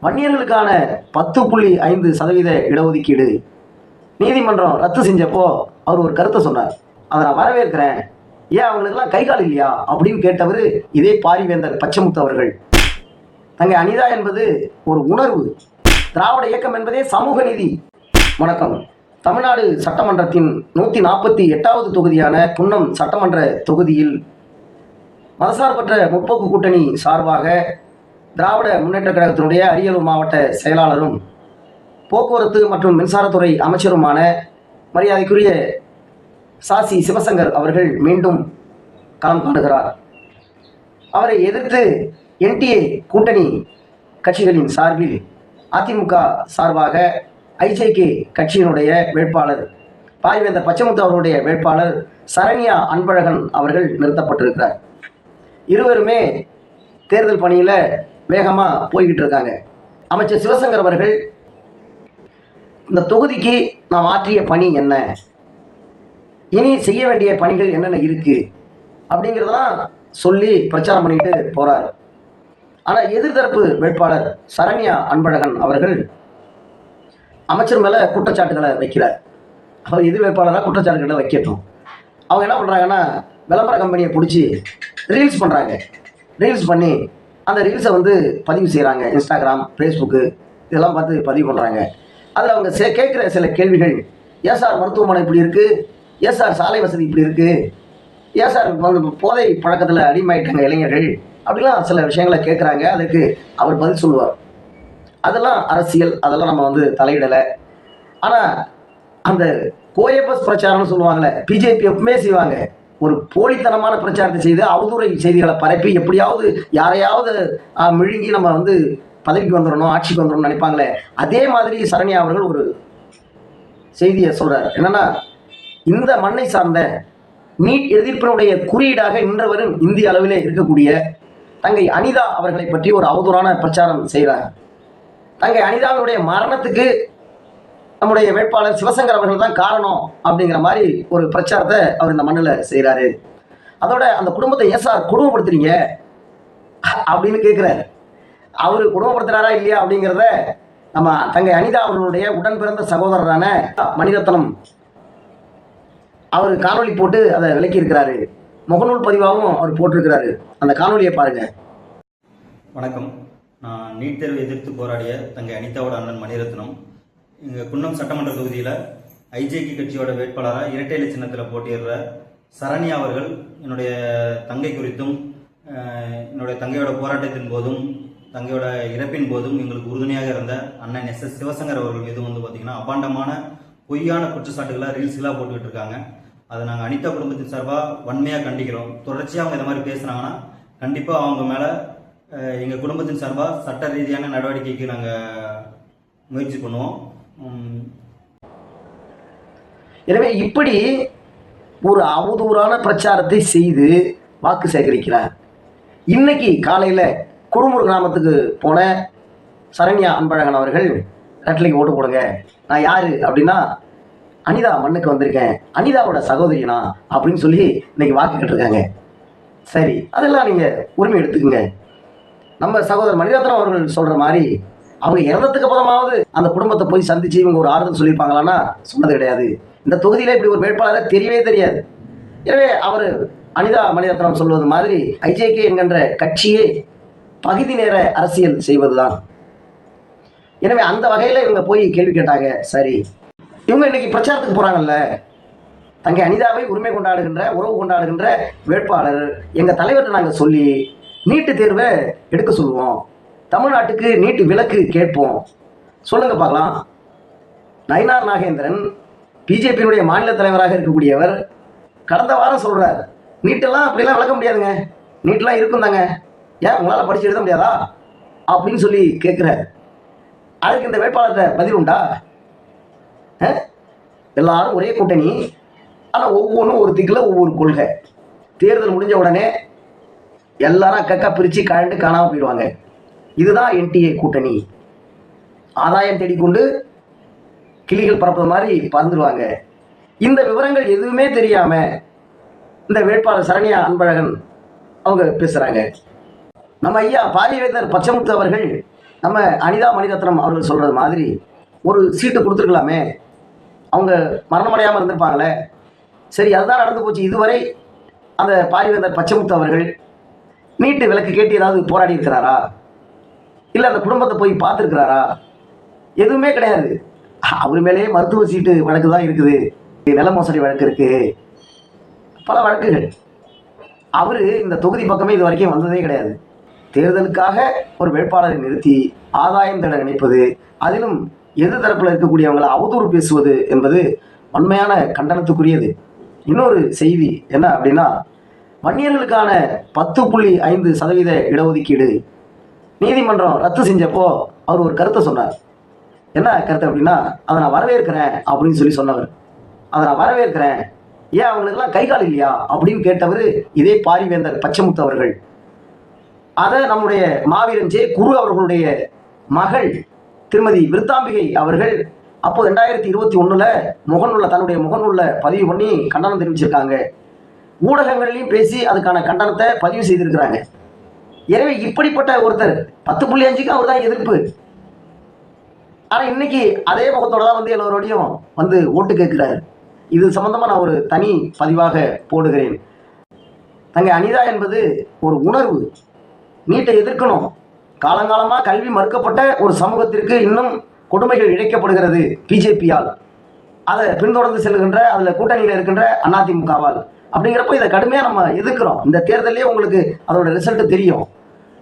வன்னியர்களுக்கான 10.5% இடஒதுக்கீடு நீதிமன்றம் ரத்து செஞ்சப்போ அவர் ஒரு கருத்தை சொன்னார். அதை நான் வரவேற்கிறேன். ஏன் அவங்களுக்கெல்லாம் கை கால் இல்லையா அப்படின்னு கேட்டவர் இதே பாரிவேந்தர் பச்சைமுத்து அவர்கள். தங்கை அனிதா என்பது ஒரு உணர்வு, திராவிட இயக்கம் என்பதே சமூக நீதி. வணக்கம். தமிழ்நாடு சட்டமன்றத்தின் 148வது தொகுதியான குன்னம் சட்டமன்ற தொகுதியில் மதசார்பற்ற முற்போக்கு கூட்டணி சார்பாக திராவிட முன்னேற்ற கழகத்தினுடைய அரியலூர் மாவட்ட செயலாளரும் போக்குவரத்து மற்றும் மின்சாரத்துறை அமைச்சருமான மரியாதைக்குரிய சாசி சிவசங்கர் அவர்கள் மீண்டும் களம் காணுகிறார். அவரை எதிர்த்து என்டிஏ கூட்டணி கட்சிகளின் சார்பில் அதிமுக சார்பாக ஐஜேகே கட்சியினுடைய வேட்பாளர் பாரிவேந்தர் பச்சைமுத்து அவர்களுடைய வேட்பாளர் சரண்யா அன்பழகன் அவர்கள் நிறுத்தப்பட்டிருக்கிறார். இருவருமே தேர்தல் பணியில் வேகமாக போய்கிட்டு இருக்காங்க. அமைச்சர் சிவசங்கர் அவர்கள் இந்த தொகுதிக்கு நாம் ஆற்றிய பணி என்ன, இனி செய்ய வேண்டிய பணிகள் என்னென்ன இருக்குது அப்படிங்கிறதெல்லாம் சொல்லி பிரச்சாரம் பண்ணிட்டு போகிறார். ஆனால் எதிர்த்தரப்பு வேட்பாளர் சரண்யா அன்பழகன் அவர்கள் அமைச்சர் மேலே குற்றச்சாட்டுகளை வைக்கிறார். அவர் எதிர் வேட்பாளராக குற்றச்சாட்டுகளை வைக்கட்டும். அவங்க என்ன பண்ணுறாங்கன்னா, விளம்பர கம்பெனியை பிடிச்சி ரீல்ஸ் பண்ணுறாங்க. ரீல்ஸ் பண்ணி அந்த ரீல்ஸை பதிவு செய்கிறாங்க. இன்ஸ்டாகிராம், ஃபேஸ்புக்கு இதெல்லாம் பார்த்து பதிவு பண்ணுறாங்க. அதில் அவங்க கேட்குற சில கேள்விகள், ஏன் சார் மருத்துவமனை இப்படி இருக்குது, ஏன் சார் சாலை வசதி இப்படி இருக்குது, ஏன் சார் போதை பழக்கத்தில் அடிமையாயிட்டாங்க இளைஞர்கள், அப்படிலாம் சில விஷயங்களை கேட்குறாங்க. அதுக்கு அவர் பதில் சொல்லுவார். அதெல்லாம் அரசியல், அதெல்லாம் நம்ம தலையிடலை. ஆனால் அந்த கோயபஸ் பிரச்சாரம்னு சொல்லுவாங்களே, பிஜேபி எப்பவுமே செய்வாங்க. ஒரு போலித்தனமான பிரச்சாரத்தை செய்து அவதூறை செய்திகளை பரப்பி எப்படியாவது யாரையாவது மிழுங்கி நம்ம பதவிக்கு வந்துடணும், ஆட்சிக்கு வந்துடணும்னு நினைப்பாங்களே, அதே மாதிரி சரண்யா அவர்கள் ஒரு செய்தியை சொல்கிறார். என்னென்னா, இந்த மண்ணை சார்ந்த நீட் எதிர்ப்பினுடைய குறியீடாக இன்றவரும் இந்திய அளவிலே இருக்கக்கூடிய தங்கை அனிதா அவர்களை பற்றி ஒரு அவதூறான பிரச்சாரம் செய்கிறார். தங்கை அனிதாவுடைய மரணத்துக்கு நம்முடைய வேட்பாளர் சிவசங்கர் அவர்கள் தான் காரணம் அப்படிங்கிற மாதிரி ஒரு பிரச்சாரத்தை அவர் இந்த மண்ணில் செய்கிறாரு. அதோட அந்த குடும்பத்தை ஏன் சார் குடும்பப்படுத்துறீங்க அப்படின்னு கேட்குறாரு. அவர் குடும்பப்படுத்துறாரா இல்லையா அப்படிங்கிறத நம்ம தங்கை அனிதா அவர்களுடைய உடன் பிறந்த சகோதரரான மணிரத்னம் அவர் காணொலி போட்டு அதை விளக்கி இருக்கிறாரு. முகநூல் பதிவாகவும் அவர் போட்டிருக்கிறாரு. அந்த காணொலியை பாருங்க. வணக்கம். நான் நீட் தேர்வை எதிர்த்து போராடிய தங்கை அனிதாவோட அண்ணன் மணிரத்னம். இங்கே குன்னம் சட்டமன்ற தொகுதியில் ஐஜேகே கட்சியோட வேட்பாளராக இரட்டை இலை சின்னத்தில் போட்டியிடுற சரண்யா அவர்கள் என்னுடைய தங்கை குறித்தும் என்னுடைய தங்கையோட போராட்டத்தின் போதும் தங்கையோட இறப்பின் போதும் எங்களுக்கு உறுதுணையாக இருந்த அண்ணன் எஸ் சிவசங்கர் அவர்கள் மீது பார்த்தீங்கன்னா அபாண்டமான பொய்யான குற்றச்சாட்டுகளை ரீல்ஸ்களாக போட்டுக்கிட்டு இருக்காங்க. அதை நாங்கள் அனிதா குடும்பத்தின் சார்பாக வன்மையாக கண்டிக்கிறோம். தொடர்ச்சியாக அவங்க இந்த மாதிரி பேசுனாங்கன்னா கண்டிப்பாக அவங்க மேலே எங்கள் குடும்பத்தின் சார்பாக சட்ட ரீதியான நடவடிக்கைக்கு நாங்கள் முயற்சி பண்ணுவோம். எனவே இப்படி ஒரு அவதூறான பிரச்சாரத்தை செய்து வாக்கு சேகரிக்கிறார். இன்னைக்கு காலையில் குடும்பூர் கிராமத்துக்கு போன சரண்யா அன்பழகன் அவர்கள் ரெட்டலைக்கு ஓட்டு போடுங்க, நான் யாரு அப்படின்னா அனிதா மண்ணுக்கு வந்திருக்கேன், அனிதாவோட சகோதரினா அப்படின்னு சொல்லி இன்னைக்கு வாக்கு கேட்டிருக்காங்க. சரி, அதெல்லாம் நீங்கள் உரிமை எடுத்துக்கோங்க. நம்ம சகோதரர் மணிரத்னம் அவர்கள் சொல்கிற மாதிரி அவங்க இறந்ததுக்கு அப்புறமாவது அந்த குடும்பத்தை போய் சந்திச்சு இவங்க ஒரு ஆறுதல் சொல்லியிருப்பாங்களான்னா சொன்னது கிடையாது. இந்த தொகுதியில் இப்படி ஒரு வேட்பாளரை தெரியவே தெரியாது. எனவே அவர் அனிதா மணிரத்னம் சொல்வது மாதிரி ஐஜேகே என்கின்ற கட்சியே பகுதி நேர அரசியல் செய்வதுதான். எனவே அந்த வகையில் இவங்க போய் கேள்வி கேட்டாங்க. சரி, இவங்க இன்னைக்கு பிரச்சாரத்துக்கு போகிறாங்கல்ல, தங்கை அனிதாவை உரிமை கொண்டாடுகின்ற உறவு கொண்டாடுகின்ற வேட்பாளர் எங்கள் தலைவர்கிட்ட நாங்கள் சொல்லி நீட்டு தேர்வை எடுக்க சொல்லுவோம், தமிழ்நாட்டுக்கு நீட்டு விலக்கு கேட்போம், சொல்லுங்க பார்க்கலாம். நயினார் நாகேந்திரன் பிஜேபியினுடைய மாநில தலைவராக இருக்கக்கூடியவர் கடந்த வாரம் சொல்கிறார், நீட்டெல்லாம் அப்படிலாம் விளக்க முடியாதுங்க, நீட்டெல்லாம் இருக்கும் தாங்க, ஏன் உங்களால் படித்து எழுத முடியாதா அப்படின்னு சொல்லி கேட்குறாரு. அதுக்கு இந்த வேட்பாளர்கிட்ட பதில் உண்டா? எல்லாரும் ஒரே கூட்டணி, ஆனால் ஒவ்வொன்றும் ஒரு திக்கில் ஒவ்வொரு கொள்கை. தேர்தல் முடிஞ்ச உடனே எல்லாரும் கக்கா பிரித்து கழண்டு காணாமல் போயிடுவாங்க. இதுதான் என்டிஏ கூட்டணி. ஆதாயம் தேடிக்கொண்டு கிளிகள் பறப்பது மாதிரி பறந்துடுவாங்க. இந்த விவரங்கள் எதுவுமே தெரியாமல் இந்த வேட்பாளர் சரண்யா அன்பழகன் அவங்க பேசுகிறாங்க. நம்ம ஐயா பாரிவேந்தர் பச்சைமுத்து அவர்கள் நம்ம அனிதா மணிரத்னம் அவர்கள் சொல்கிறது மாதிரி ஒரு சீட்டு கொடுத்துருக்கலாமே, அவங்க மரணமடையாமல் இருந்திருப்பாங்களே. சரி, அதுதான் நடந்து போச்சு. இதுவரை அந்த பாரிவேந்தர் பச்சைமுத்து அவர்கள் நீட்டு விலக்கு கேட்டு ஏதாவது போராடி இருக்கிறாரா? இல்லை அந்த குடும்பத்தை போய் பார்த்துருக்கிறாரா? எதுவுமே கிடையாது. அவர் மேலேயே மருத்துவ சீட்டு வழக்கு தான் இருக்குது, நில மோசடி வழக்கு இருக்குது, பல வழக்குகள். அவர் இந்த தொகுதி பக்கமே இது வரைக்கும் வந்ததே கிடையாது. தேர்தலுக்காக ஒரு வேட்பாளரை நிறுத்தி ஆதாயம் தேட நினைப்பது, அதிலும் எதிர் தரப்பில் இருக்கக்கூடியவங்களை அவதூறு பேசுவது என்பது வன்மையான கண்டனத்துக்குரியது. இன்னொரு செய்தி என்ன அப்படின்னா, வன்னியர்களுக்கான 10.5% இடஒதுக்கீடு நீதிமன்றம் ரத்து செஞ்சப்போ அவர் ஒரு கருத்தை சொன்னார். என்ன கருத்து அப்படின்னா, அதை நான் வரவேற்கிறேன் அப்படின்னு சொன்னவர். அதை நான் வரவேற்கிறேன், ஏன் அவங்களுக்கெல்லாம் கை கால் இல்லையா அப்படின்னு கேட்டவர் இதே பாரிவேந்தர் பச்சைமுத்து அவர்கள். அதை நம்முடைய மாவீரன் ஜே குரு அவர்களுடைய மகள் திருமதி விருத்தாம்பிகை அவர்கள் அப்போ 2021 தன்னுடைய முகநூல்ல பதிவு பண்ணி கண்டனம் தெரிவிச்சிருக்காங்க. ஊடகங்களிலையும் பேசி அதுக்கான கண்டனத்தை பதிவு செய்திருக்கிறாங்க. எனவே இப்படிப்பட்ட ஒருத்தர் 10.5க்கு அவர் தான் எதிர்ப்பு. ஆனால் இன்னைக்கு அதே முகத்தோட தான் வந்து எல்லோரோடையும் வந்து ஓட்டு கேட்கிறார். இது சம்பந்தமாக நான் ஒரு தனி பதிவாக போடுகிறேன். தங்கை அனிதா என்பது ஒரு உணர்வு. நீட்டை எதிர்க்கணும். காலங்காலமாக கல்வி மறுக்கப்பட்ட ஒரு சமூகத்திற்கு இன்னும் கொடுமைகள் இழைக்கப்படுகிறது பிஜேபியால். அதை பின்தொடர்ந்து செல்கின்ற அதில் கூட்டணியில் இருக்கின்ற அதிமுகவால். அப்படிங்கிறப்போ இதை கடுமையாக நம்ம எதிர்க்கிறோம். இந்த தேர்தலே உங்களுக்கு அதோட ரிசல்ட் தெரியும்.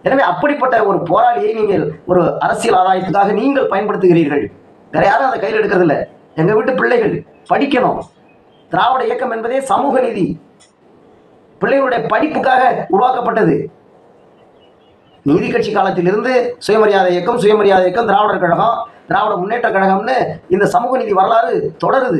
எனவே அப்படிப்பட்ட ஒரு போராளியை நீங்கள் ஒரு அரசியல் ஆதாயத்துக்காக நீங்கள் பயன்படுத்துகிறீர்கள். வேற யாரும் அதை கையில் எடுக்கிறதில்ல. எங்கள் வீட்டு பிள்ளைகள் படிக்கணும். திராவிட இயக்கம் என்பதே சமூக நீதி, பிள்ளைகளுடைய படிப்புக்காக உருவாக்கப்பட்டது. நீதி கட்சி காலத்திலிருந்து சுயமரியாதை இயக்கம், திராவிடர் கழகம், திராவிட முன்னேற்ற கழகம்னு இந்த சமூக நீதி வரலாறு தொடருது.